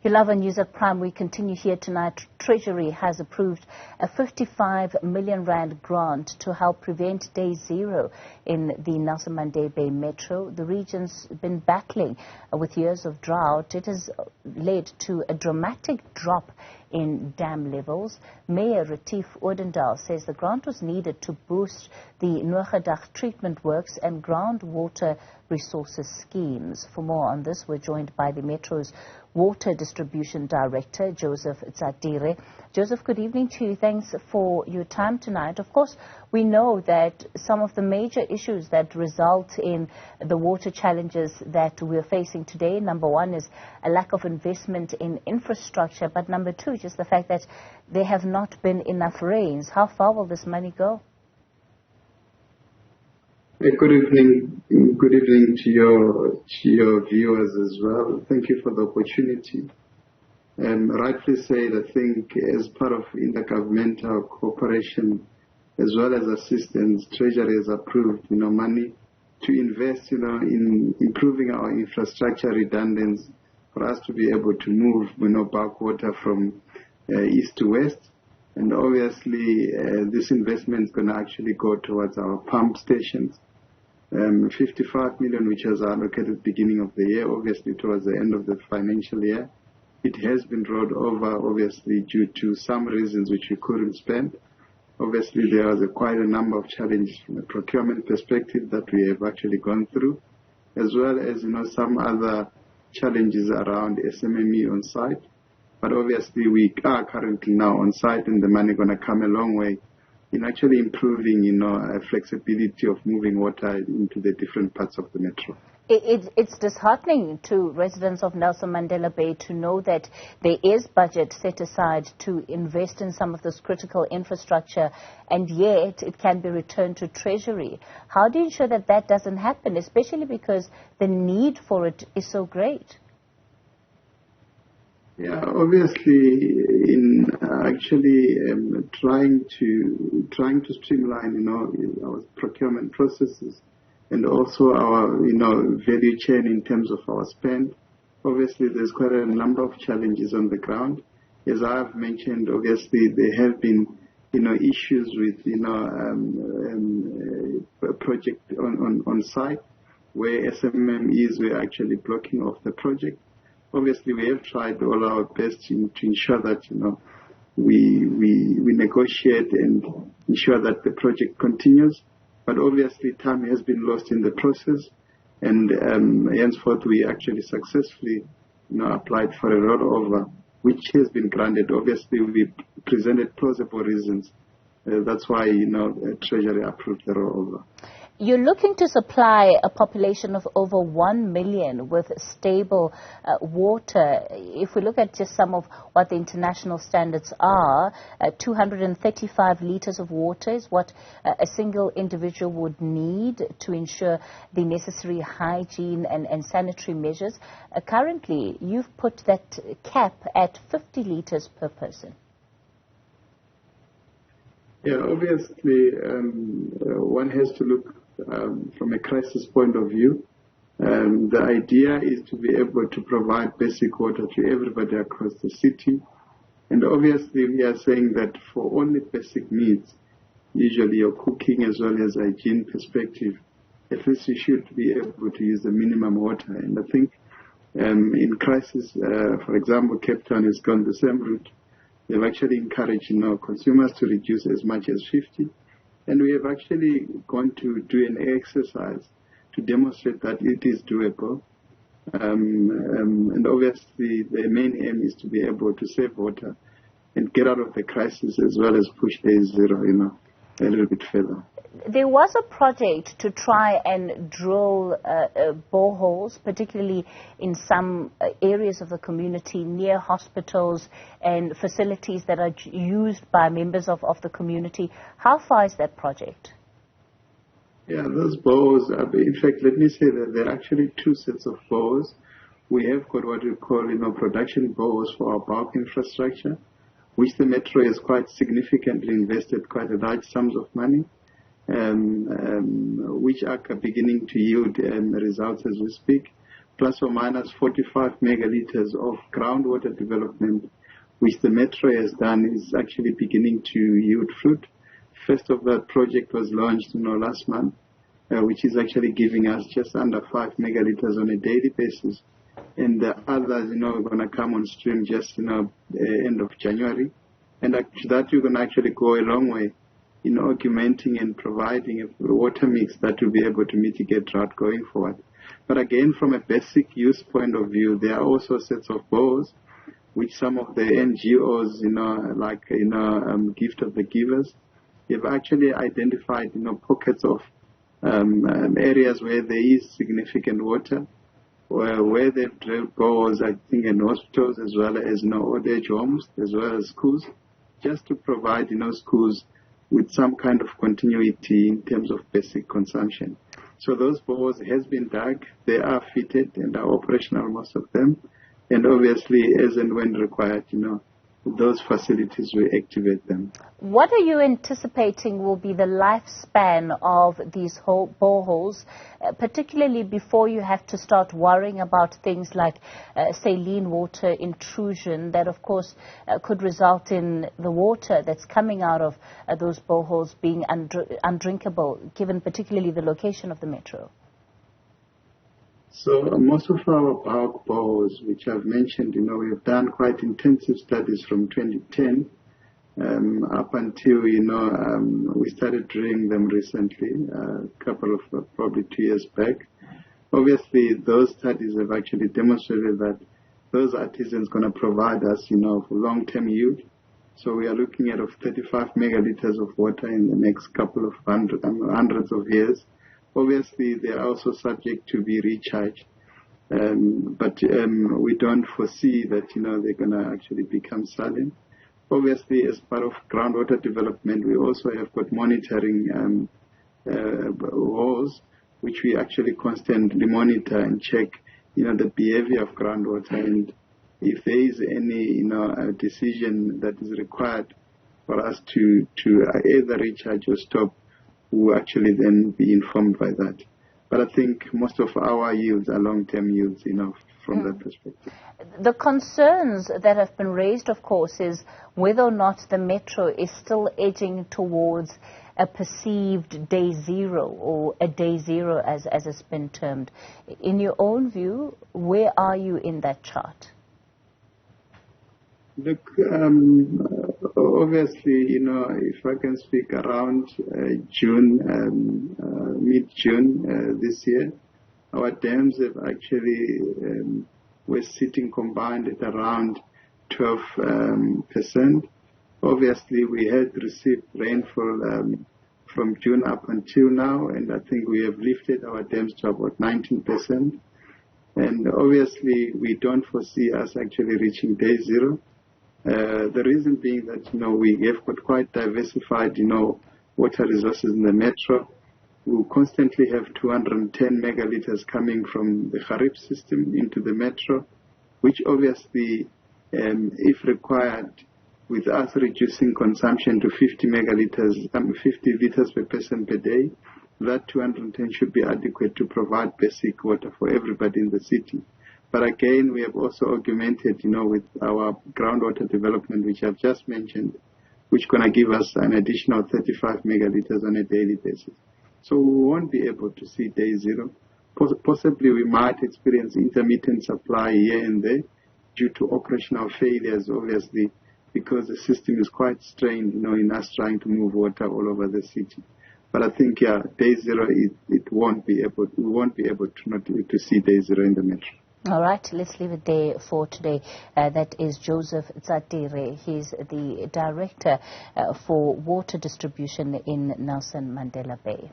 You love News at Prime. We continue here tonight. Treasury has approved a 55 million rand grant to help prevent day zero in the Nelson Mandela Bay metro. The region's been battling with years of drought. It has led to a dramatic drop in dam levels. Mayor Retief Odendaal says the grant was needed to boost the Nooigedagt treatment works and groundwater resources schemes. For more on this, we're joined by the Metro's Water Distribution Director, Tsatsire. Joseph, good evening to you. Thanks for your time tonight. Of course, we know that some of the major issues that result in the water challenges that we're facing today, number one is a lack of investment in infrastructure, but number two, just the fact that there have not been enough rains. How far will this money go? Good evening. Good evening to your viewers as well. Thank you for the opportunity. Rightly said, I think as part of intergovernmental cooperation as well as assistance, Treasury has approved, money to invest, in improving our infrastructure redundancy for us to be able to move, bulk water from east to west. And obviously, this investment is going to actually go towards our pump stations. 55 million, which was allocated at the beginning of the year, obviously towards the end of the financial year. It has been rolled over, obviously, due to some reasons which we couldn't spend. Obviously, there was quite a number of challenges from a procurement perspective that we have actually gone through, as well as, some other challenges around SMME on site. But obviously, we are currently now on site, and the money going to come a long way in actually improving, flexibility of moving water into the different parts of the metro. It's disheartening to residents of Nelson Mandela Bay to know that there is budget set aside to invest in some of this critical infrastructure, and yet it can be returned to Treasury. How do you ensure that that doesn't happen, especially because the need for it is so great? Yeah, obviously, in actually trying to streamline, our procurement processes and also our, value chain in terms of our spend. Obviously, there's quite a number of challenges on the ground. As I've mentioned, obviously, there have been, issues with, a project on site where SMMEs were actually blocking off the project. Obviously, we have tried all our best to ensure that, we negotiate and ensure that the project continues. But obviously, time has been lost in the process. And henceforth, we actually successfully, applied for a rollover, which has been granted. Obviously, we presented plausible reasons. That's why, Treasury approved the rollover. You're looking to supply a population of over 1 million with stable water. If we look at just some of what the international standards are, 235 litres of water is what a single individual would need to ensure the necessary hygiene and sanitary measures. Currently, you've put that cap at 50 litres per person. Yeah, obviously, one has to look from a crisis point of view. The idea is to be able to provide basic water to everybody across the city. And obviously, we are saying that for only basic needs, usually your cooking as well as hygiene perspective, at least you should be able to use the minimum water. And I think in crisis, for example, Cape Town has gone the same route. They've actually encouraged consumers to reduce as much as 50. And we have actually gone to do an exercise to demonstrate that it is doable. And obviously, the main aim is to be able to save water and get out of the crisis as well as push day zero, a little bit further. There was a project to try and drill boreholes, particularly in some areas of the community near hospitals and facilities that are used by members of the community. How far is that project? Yeah, those boreholes, in fact, let me say that there are actually two sets of boreholes. We have got what we call, production boreholes for our bulk infrastructure, which the Metro has quite significantly invested quite a large sums of money. Which are beginning to yield results as we speak. plus or minus 45 megaliters of groundwater development, which the Metro has done, is actually beginning to yield fruit. First of that project was launched, last month, which is actually giving us just under 5 megaliters on a daily basis. And the others, are going to come on stream just, end of January. And that you're going to actually go a long way in augmenting and providing a water mix that will be able to mitigate drought going forward. But again, from a basic use point of view, there are also sets of bores, which some of the NGOs, Gift of the Givers, they've actually identified, pockets of areas where there is significant water, where they've drilled bores, I think, in hospitals as well as old age homes, as well as schools, just to provide, schools with some kind of continuity in terms of basic consumption. So those bores has been dug, they are fitted and are operational, most of them. And obviously, as and when required, those facilities will activate them. What are you anticipating will be the lifespan of these boreholes, particularly before you have to start worrying about things like saline water intrusion that, of course, could result in the water that's coming out of those boreholes being undrinkable, given particularly the location of the Metro? So most of our bulk boreholes, which I've mentioned, we've done quite intensive studies from 2010 up until, we started drilling them recently, a couple of probably 2 years back. Obviously, those studies have actually demonstrated that those artisans going to provide us, for long-term yield. So we are looking at 35 megaliters of water in the next couple of hundreds of years. Obviously, they are also subject to be recharged, but we don't foresee that, they're going to actually become saline. Obviously, as part of groundwater development, we also have got monitoring walls, which we actually constantly monitor and check, the behavior of groundwater. And if there is any, decision that is required for us to either recharge or stop, will actually then be informed by that. But I think most of our yields are long-term yields, from that perspective. The concerns that have been raised, of course, is whether or not the Metro is still edging towards a perceived day zero, or a day zero as it's been termed. In your own view, where are you in that chart? Look, obviously, if I can speak, around June, mid-June this year, our dams have actually were sitting combined at around 12%. Obviously, we had received rainfall from June up until now, and I think we have lifted our dams to about 19%. And obviously, we don't foresee us actually reaching day zero. The reason being that, we have got quite diversified, water resources in the Metro. We constantly have 210 megaliters coming from the Kharib system into the Metro, which obviously, if required, with us reducing consumption to 50 megaliters, 50 liters per person per day, that 210 should be adequate to provide basic water for everybody in the city. But again, we have also augmented, with our groundwater development, which I've just mentioned, which is going to give us an additional 35 megaliters on a daily basis. So we won't be able to see day zero. Possibly we might experience intermittent supply here and there due to operational failures, obviously, because the system is quite strained, in us trying to move water all over the city. But I think, day zero, we won't be able to see day zero in the Metro. All right, let's leave it there for today. That is Joseph Tsatsire. He's the Director for Water Distribution in Nelson Mandela Bay.